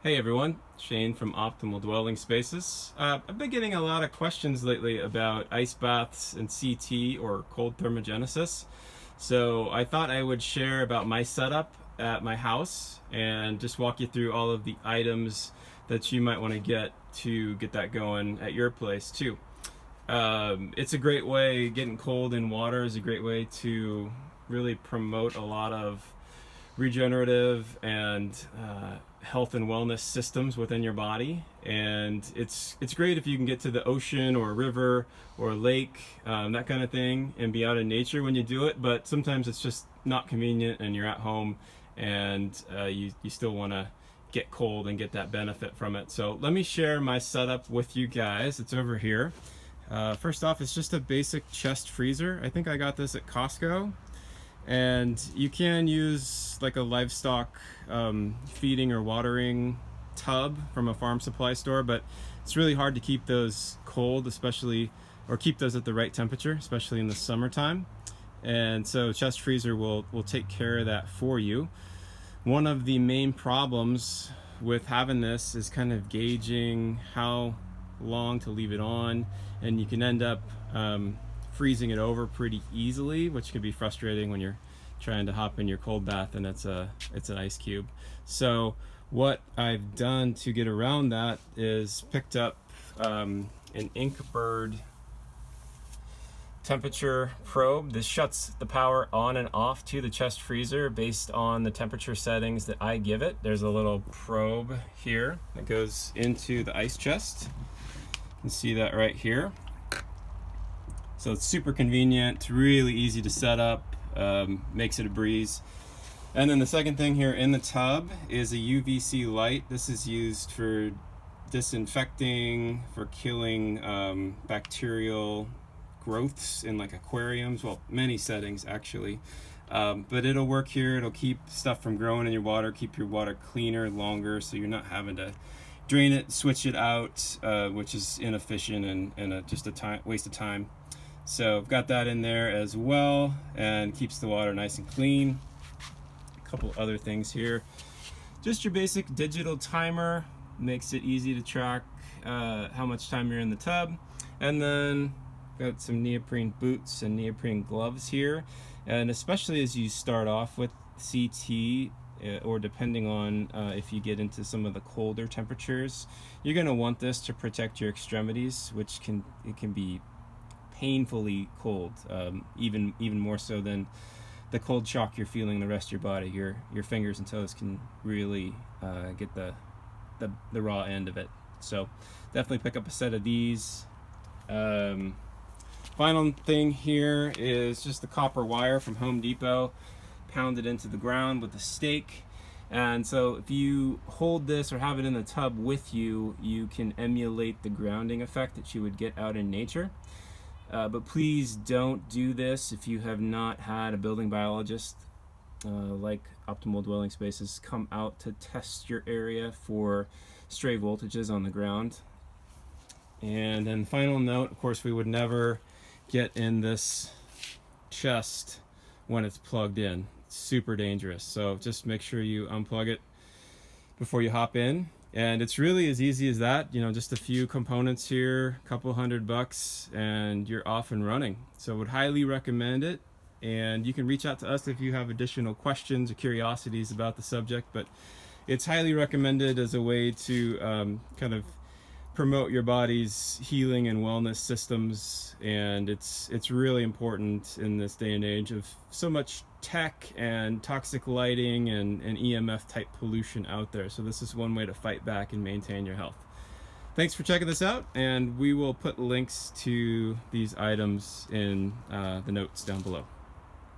Hey everyone, Shane from Optimal Dwelling Spaces. I've been getting a lot of questions lately about ice baths and CT or cold thermogenesis. So I thought I would share about my setup at my house and just walk you through all of the items that you might want to get that going at your place too. It's a great way, getting cold in water is a great way to really promote a lot of regenerative and health and wellness systems within your body. And it's great if you can get to the ocean or river or lake, that kind of thing, and be out in nature when you do it. But sometimes it's just not convenient and you're at home and you still want to get cold and get that benefit from it. So let me share my setup with you guys. It's over here. First off, it's just a basic chest freezer. I think I got this at Costco. And you can use like a livestock feeding or watering tub from a farm supply store, but it's really hard to keep those cold, or keep those at the right temperature, especially in the summertime. And so chest freezer will take care of that for you. One of the main problems with having this is kind of gauging how long to leave it on, and you can end up freezing it over pretty easily, which could be frustrating when you're trying to hop in your cold bath and it's an ice cube. So what I've done to get around that is picked up an Inkbird temperature probe. This shuts the power on and off to the chest freezer based on the temperature settings that I give it. There's a little probe here that goes into the ice chest. You can see that right here. So it's super convenient, really easy to set up, makes it a breeze. And then the second thing here in the tub is a UVC light. This is used for disinfecting, for killing bacterial growths in like aquariums, well, many settings actually. But it'll work here, it'll keep stuff from growing in your water, keep your water cleaner longer, so you're not having to drain it, switch it out, which is inefficient and just a waste of time. So I've got that in there as well, and keeps the water nice and clean. A couple other things here. Just your basic digital timer, makes it easy to track how much time you're in the tub. And then got some neoprene boots and neoprene gloves here. And especially as you start off with CT, or depending on if you get into some of the colder temperatures, you're going to want this to protect your extremities, which can be painfully cold, even more so than the cold shock you're feeling the rest of your body. Your fingers and toes can really get the raw end of it. So definitely pick up a set of these. Final thing here is just the copper wire from Home Depot, pounded into the ground with a stake. And so if you hold this or have it in the tub with you, you can emulate the grounding effect that you would get out in nature. But please don't do this if you have not had a building biologist like Optimal Dwelling Spaces come out to test your area for stray voltages on the ground. And then final note, of course, we would never get in this chest when it's plugged in. It's super dangerous. So just make sure you unplug it before you hop in. And it's really as easy as that, just a few components here, a couple $100, and you're off and running. So I would highly recommend it. And you can reach out to us if you have additional questions or curiosities about the subject, but it's highly recommended as a way to kind of promote your body's healing and wellness systems. And it's really important in this day and age of so much tech and toxic lighting and EMF type pollution out there. So this is one way to fight back and maintain your health. Thanks for checking this out, and we will put links to these items in the notes down below.